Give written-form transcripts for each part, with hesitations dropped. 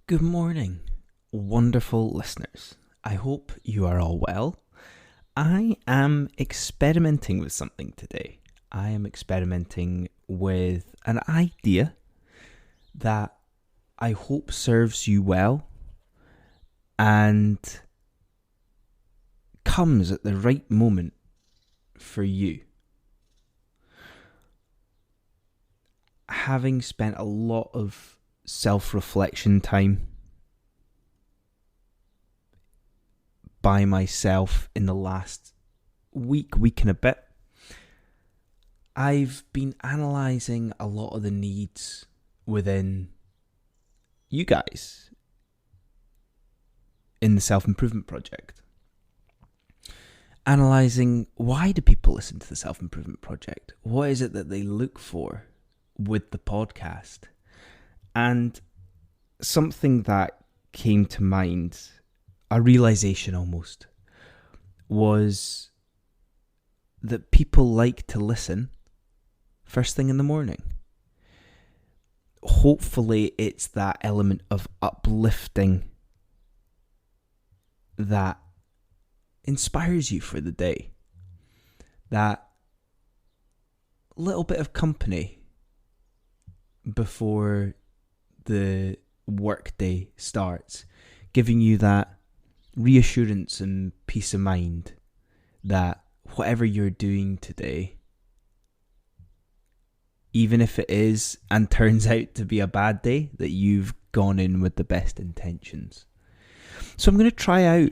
Good morning, wonderful listeners. I hope you are all well. I am experimenting with something today. I am experimenting with an idea that I hope serves you well and comes at the right moment for you. Having spent a lot of self-reflection time by myself in the last week and a bit, I've been analysing a lot of the needs within you guys in the self-improvement project. Analysing, why do people listen to the self-improvement project? What is it that they look for with the podcast? And something that came to mind, a realisation almost, was that people like to listen first thing in the morning. Hopefully it's that element of uplifting that inspires you for the day. That little bit of company before the workday starts, giving you that reassurance and peace of mind that whatever you're doing today, even if it is and turns out to be a bad day, that you've gone in with the best intentions. So I'm going to try out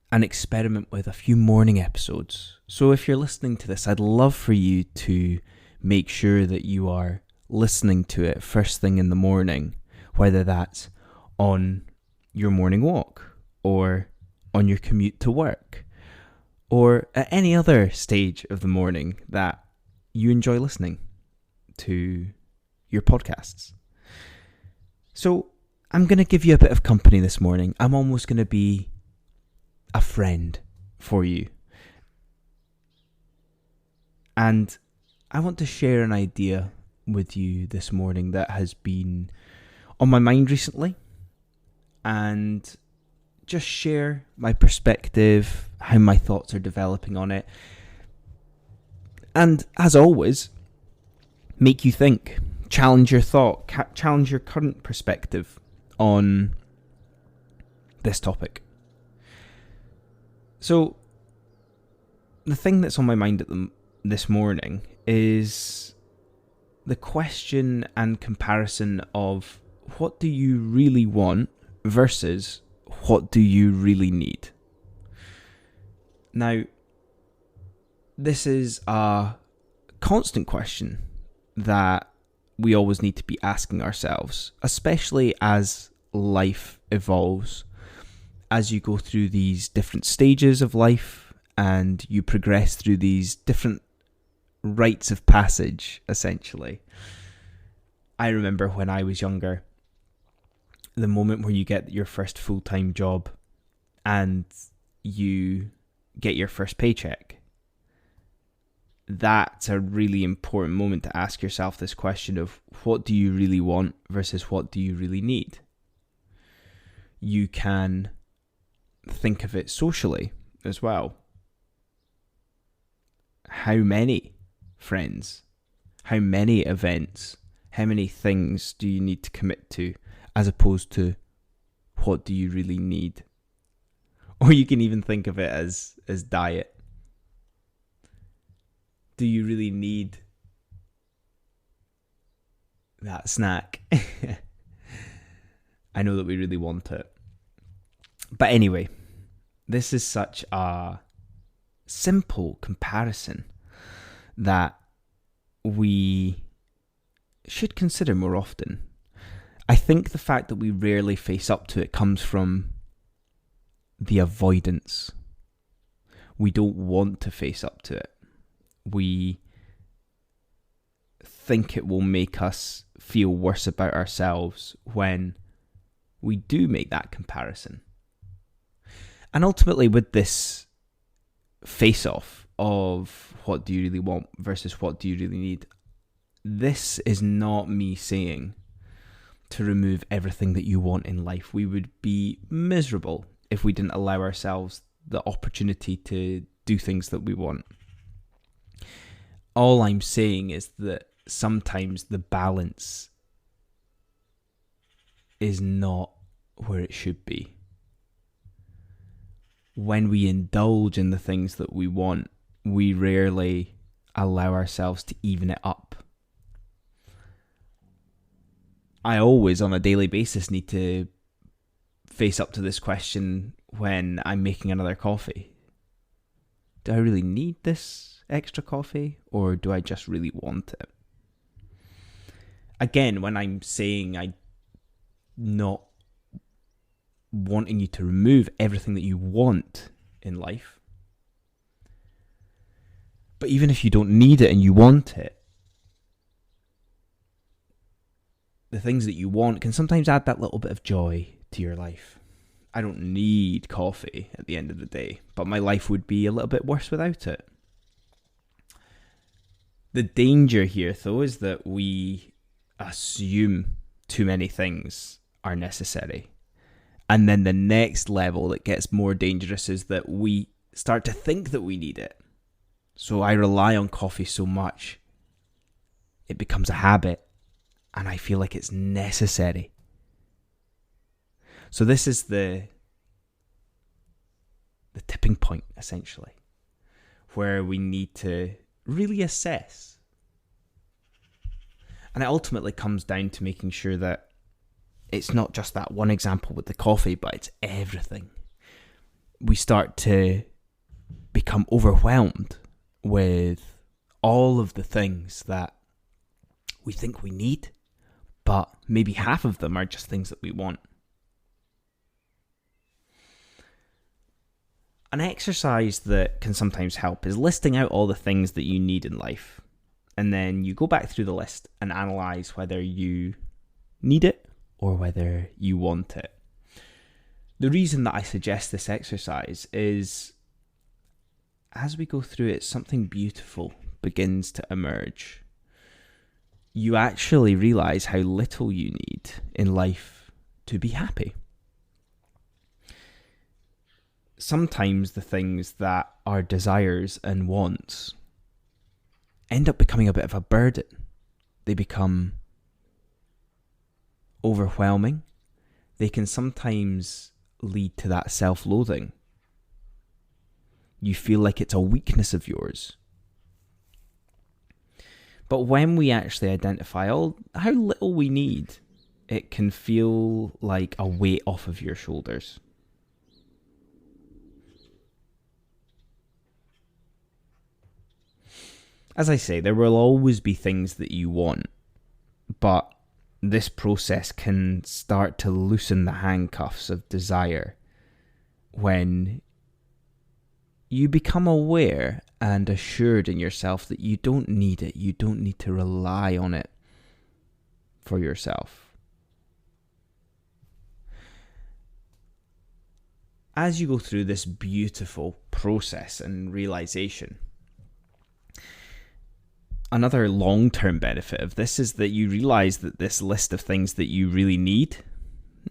an experiment with a few morning episodes. So if you're listening to this, I'd love for you to make sure that you are listening to it first thing in the morning, whether that's on your morning walk or on your commute to work or at any other stage of the morning that you enjoy listening to your podcasts. So I'm going to give you a bit of company this morning. I'm almost going to be a friend for you. And I want to share an idea with you this morning that has been on my mind recently, and just share my perspective, how my thoughts are developing on it, and as always, make you think, challenge your thought, challenge your current perspective on this topic. So the thing that's on my mind this morning is the question and comparison of what do you really want versus what do you really need. Now, this is a constant question that we always need to be asking ourselves, especially as life evolves, as you go through these different stages of life and you progress through these different rites of passage, essentially. I remember when I was younger, the moment where you get your first full-time job and you get your first paycheck. That's a really important moment to ask yourself this question of what do you really want versus what do you really need? You can think of it socially as well. How many friends, how many events, how many things do you need to commit to, as opposed to what do you really need? Or you can even think of it as diet. Do you really need that snack? I know that we really want it. But anyway, this is such a simple comparison that we should consider more often. I think the fact that we rarely face up to it comes from the avoidance. We don't want to face up to it. We think it will make us feel worse about ourselves when we do make that comparison. And ultimately, with this face-off of what do you really want versus what do you really need, this is not me saying to remove everything that you want in life. We would be miserable if we didn't allow ourselves the opportunity to do things that we want. All I'm saying is that sometimes the balance is not where it should be. When we indulge in the things that we want, we rarely allow ourselves to even it up. I always, on a daily basis, need to face up to this question when I'm making another coffee. Do I really need this extra coffee, or do I just really want it? Again, when I'm saying I'm not wanting you to remove everything that you want in life, but even if you don't need it and you want it, the things that you want can sometimes add that little bit of joy to your life. I don't need coffee at the end of the day, but my life would be a little bit worse without it. The danger here, though, is that we assume too many things are necessary. And then the next level that gets more dangerous is that we start to think that we need it. So I rely on coffee so much, it becomes a habit, and I feel like it's necessary. So this is the tipping point, essentially, where we need to really assess. And it ultimately comes down to making sure that it's not just that one example with the coffee, but it's everything. We start to become overwhelmed with all of the things that we think we need, but maybe half of them are just things that we want. An exercise that can sometimes help is listing out all the things that you need in life. And then you go back through the list and analyze whether you need it or whether you want it. The reason that I suggest this exercise is as we go through it, something beautiful begins to emerge. You actually realize how little you need in life to be happy. Sometimes the things that are desires and wants end up becoming a bit of a burden. They become overwhelming. They can sometimes lead to that self-loathing. You feel like it's a weakness of yours. But when we actually identify how little we need, it can feel like a weight off of your shoulders. As I say, there will always be things that you want, but this process can start to loosen the handcuffs of desire when you become aware and assured in yourself that you don't need it. You don't need to rely on it for yourself. As you go through this beautiful process and realization, another long-term benefit of this is that you realize that this list of things that you really need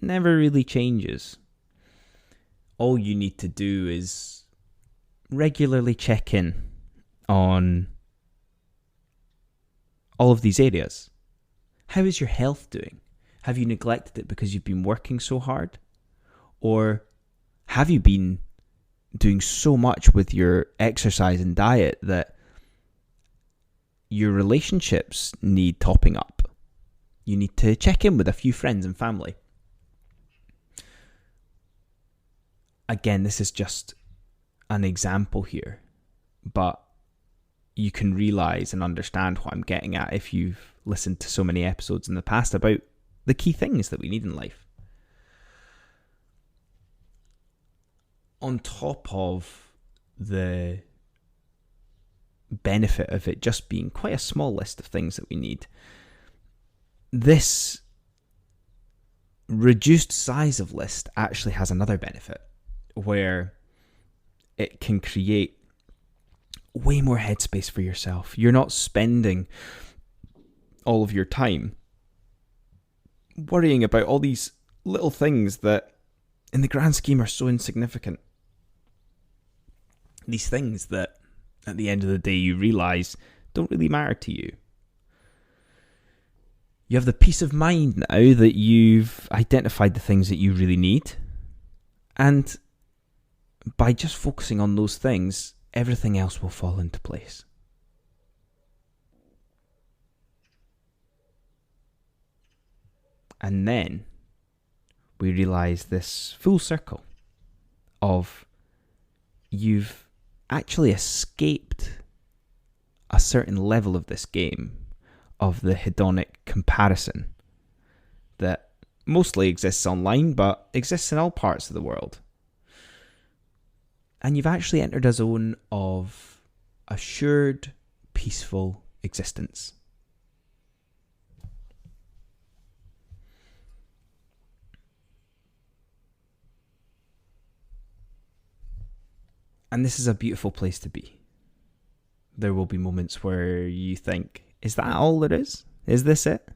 never really changes. All you need to do is regularly check in on all of these areas. How is your health doing? Have you neglected it because you've been working so hard? Or have you been doing so much with your exercise and diet that your relationships need topping up? You need to check in with a few friends and family. Again, this is just an example here, but you can realize and understand what I'm getting at if you've listened to so many episodes in the past about the key things that we need in life. On top of the benefit of it just being quite a small list of things that we need, this reduced size of list actually has another benefit where it can create way more headspace for yourself. You're not spending all of your time worrying about all these little things that in the grand scheme are so insignificant. These things that at the end of the day you realise don't really matter to you. You have the peace of mind now that you've identified the things that you really need. And by just focusing on those things, everything else will fall into place. And then we realise this full circle of you've actually escaped a certain level of this game of the hedonic comparison that mostly exists online but exists in all parts of the world. And you've actually entered a zone of assured, peaceful existence. And this is a beautiful place to be. There will be moments where you think, is that all there is? Is this it?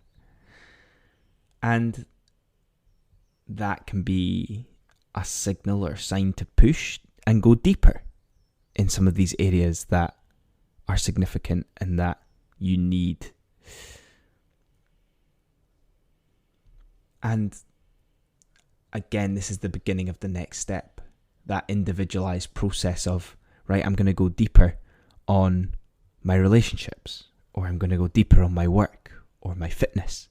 And that can be a signal or sign to push and go deeper in some of these areas that are significant and that you need. And again, this is the beginning of the next step. That individualized process of, right, I'm going to go deeper on my relationships, or I'm going to go deeper on my work or my fitness.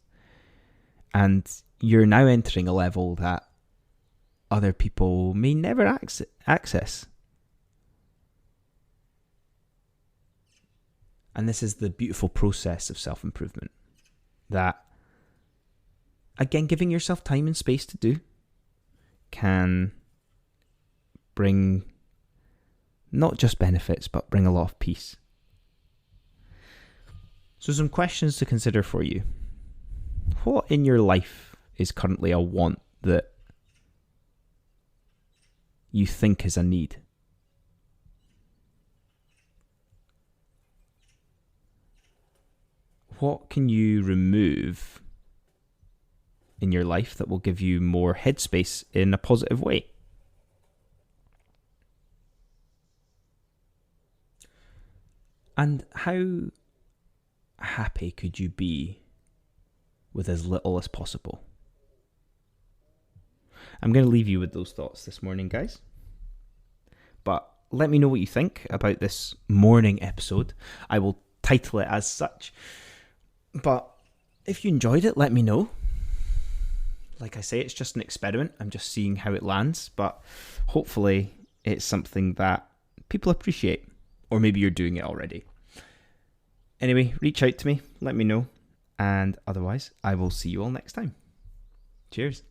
And you're now entering a level that other people may never access. And this is the beautiful process of self-improvement that, again, giving yourself time and space to do can bring not just benefits, but bring a lot of peace. So some questions to consider for you. What in your life is currently a want that you think is a need? What can you remove in your life that will give you more headspace in a positive way? And how happy could you be with as little as possible? I'm going to leave you with those thoughts this morning, guys. But let me know what you think about this morning episode. I will title it as such. But if you enjoyed it, let me know. Like I say, it's just an experiment. I'm just seeing how it lands. But hopefully it's something that people appreciate. Or maybe you're doing it already. Anyway, reach out to me. Let me know. And otherwise, I will see you all next time. Cheers.